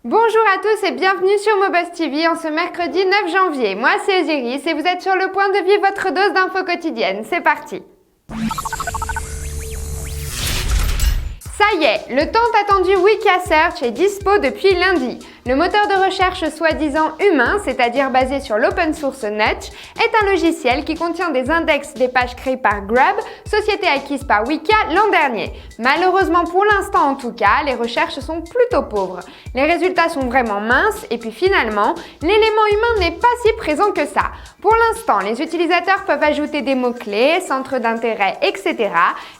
Bonjour à tous et bienvenue sur Mobuzz TV en ce mercredi 9 janvier. Moi c'est Osiris et vous êtes sur le point de vivre votre dose d'infos quotidienne. C'est parti! Ça y est, le tant attendu Wika Search est dispo depuis lundi. Le moteur de recherche soi-disant humain, c'est-à-dire basé sur l'open source Nutch, est un logiciel qui contient des index des pages créées par Grub, société acquise par Wika l'an dernier. Malheureusement pour l'instant en tout cas, les recherches sont plutôt pauvres. Les résultats sont vraiment minces et puis finalement, l'élément humain n'est pas si présent que ça. Pour l'instant, les utilisateurs peuvent ajouter des mots-clés, centres d'intérêt, etc.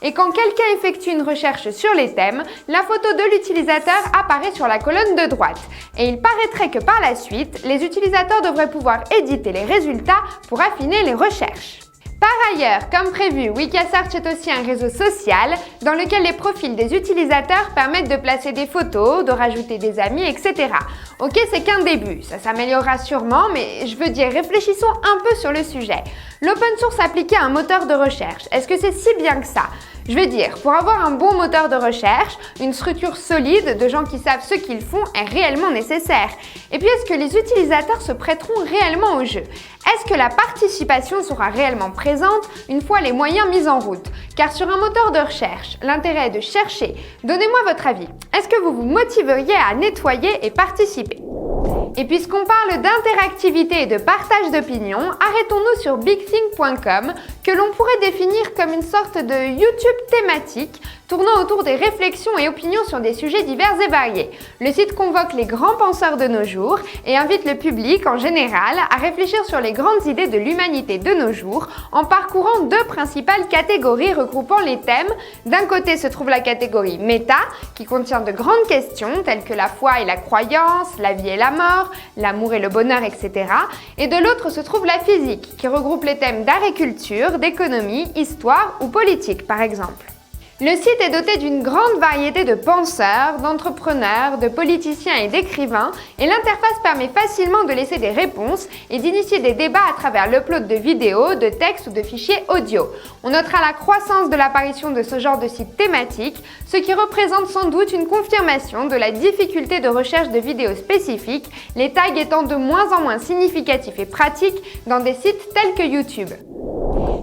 Et quand quelqu'un effectue une recherche sur les thèmes, la photo de l'utilisateur apparaît sur la colonne de droite. Et il paraîtrait que par la suite, les utilisateurs devraient pouvoir éditer les résultats pour affiner les recherches. Par ailleurs, comme prévu, Wika Search est aussi un réseau social dans lequel les profils des utilisateurs permettent de placer des photos, de rajouter des amis, etc. Ok, c'est qu'un début, ça s'améliorera sûrement, mais je veux dire, réfléchissons un peu sur le sujet. L'open source appliqué à un moteur de recherche, est-ce que c'est si bien que ça ? Je veux dire, pour avoir un bon moteur de recherche, une structure solide de gens qui savent ce qu'ils font est réellement nécessaire. Et puis, est-ce que les utilisateurs se prêteront réellement au jeu ? Est-ce que la participation sera réellement présente une fois les moyens mis en route ? Car sur un moteur de recherche, l'intérêt est de chercher. Donnez-moi votre avis. Est-ce que vous vous motiveriez à nettoyer et participer ? Et puisqu'on parle d'interactivité et de partage d'opinions, arrêtons-nous sur bigthing.com que l'on pourrait définir comme une sorte de YouTube thématique tournant autour des réflexions et opinions sur des sujets divers et variés. Le site convoque les grands penseurs de nos jours et invite le public en général à réfléchir sur les grandes idées de l'humanité de nos jours en parcourant deux principales catégories regroupant les thèmes. D'un côté se trouve la catégorie méta qui contient de grandes questions telles que la foi et la croyance, la vie et la mort, l'amour et le bonheur, etc. Et de l'autre se trouve la physique qui regroupe les thèmes d'art et culture, d'économie, histoire ou politique par exemple. Le site est doté d'une grande variété de penseurs, d'entrepreneurs, de politiciens et d'écrivains et l'interface permet facilement de laisser des réponses et d'initier des débats à travers l'upload de vidéos, de textes ou de fichiers audio. On notera la croissance de l'apparition de ce genre de site thématique, ce qui représente sans doute une confirmation de la difficulté de recherche de vidéos spécifiques, les tags étant de moins en moins significatifs et pratiques dans des sites tels que YouTube.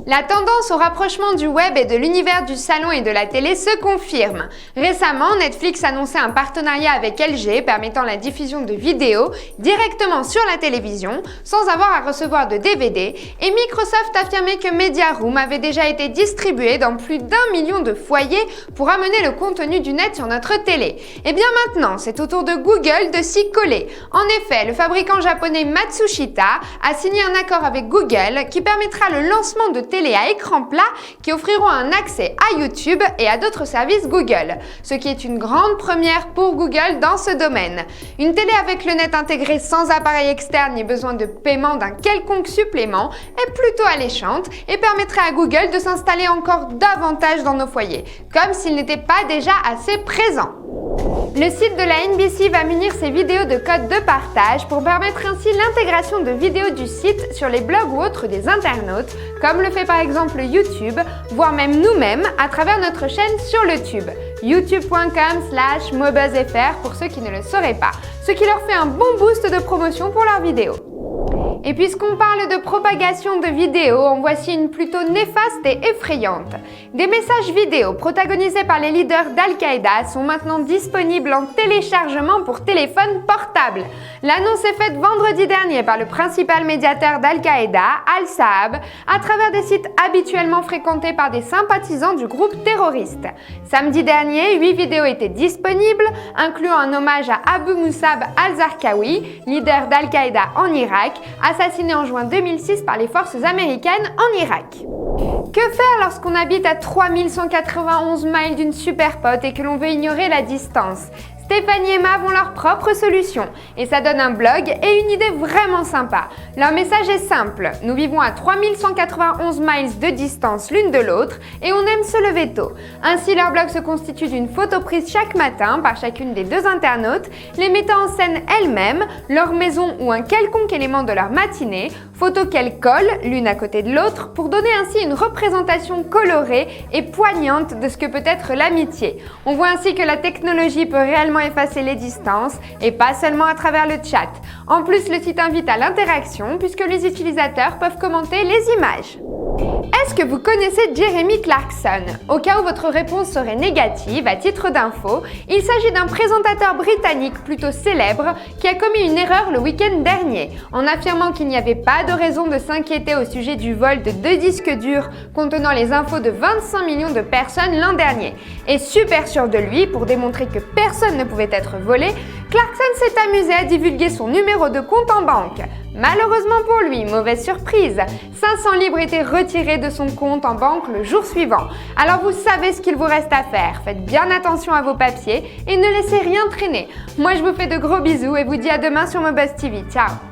La tendance au rapprochement du web et de l'univers du salon et de la télé se confirme. Récemment, Netflix annonçait un partenariat avec LG permettant la diffusion de vidéos directement sur la télévision sans avoir à recevoir de DVD et Microsoft affirmait que Mediaroom avait déjà été distribué dans plus d'1 million de foyers pour amener le contenu du net sur notre télé. Et bien maintenant, c'est au tour de Google de s'y coller. En effet, le fabricant japonais Matsushita a signé un accord avec Google qui permettra le lancement de télé à écran plat qui offriront un accès à YouTube et à d'autres services Google, ce qui est une grande première pour Google dans ce domaine. Une télé avec le net intégré sans appareil externe ni besoin de paiement d'un quelconque supplément est plutôt alléchante et permettrait à Google de s'installer encore davantage dans nos foyers, comme s'il n'était pas déjà assez présent. Le site de la NBC va munir ses vidéos de code de partage pour permettre ainsi l'intégration de vidéos du site sur les blogs ou autres des internautes, comme le fait par exemple YouTube, voire même nous-mêmes à travers notre chaîne sur le tube. youtube.com/mobuzzfr pour ceux qui ne le sauraient pas, ce qui leur fait un bon boost de promotion pour leurs vidéos. Et puisqu'on parle de propagation de vidéos, en voici une plutôt néfaste et effrayante. Des messages vidéo protagonisés par les leaders d'Al-Qaïda sont maintenant disponibles en téléchargement pour téléphone portable. L'annonce est faite vendredi dernier par le principal médiateur d'Al-Qaïda, Al-Saab, à travers des sites habituellement fréquentés par des sympathisants du groupe terroriste. Samedi dernier, 8 vidéos étaient disponibles, incluant un hommage à Abu Musab al-Zarqawi, leader d'Al-Qaïda en Irak, assassiné en juin 2006 par les forces américaines en Irak. Que faire lorsqu'on habite à 3191 miles d'une super pote et que l'on veut ignorer la distance ? Stéphanie et Emma vont leur propre solution et ça donne un blog et une idée vraiment sympa. Leur message est simple, nous vivons à 3191 miles de distance l'une de l'autre et on aime se lever tôt. Ainsi leur blog se constitue d'une photo prise chaque matin par chacune des deux internautes, les mettant en scène elles-mêmes, leur maison ou un quelconque élément de leur matinée, photos qu'elles collent l'une à côté de l'autre pour donner ainsi une représentation colorée et poignante de ce que peut être l'amitié. On voit ainsi que la technologie peut réellement effacer les distances et pas seulement à travers le chat. En plus, le site invite à l'interaction puisque les utilisateurs peuvent commenter les images. Est-ce que vous connaissez Jeremy Clarkson? Au cas où votre réponse serait négative, à titre d'info, il s'agit d'un présentateur britannique plutôt célèbre qui a commis une erreur le week-end dernier en affirmant qu'il n'y avait pas de raison de s'inquiéter au sujet du vol de 2 disques durs contenant les infos de 25 millions de personnes l'an dernier. Et super sûr de lui, pour démontrer que personne ne pouvait être volé, Clarkson s'est amusé à divulguer son numéro de compte en banque. Malheureusement pour lui, mauvaise surprise, 500 livres étaient retirés de son compte en banque le jour suivant. Alors vous savez ce qu'il vous reste à faire, faites bien attention à vos papiers et ne laissez rien traîner. Moi je vous fais de gros bisous et vous dis à demain sur MoBuzz TV. Ciao!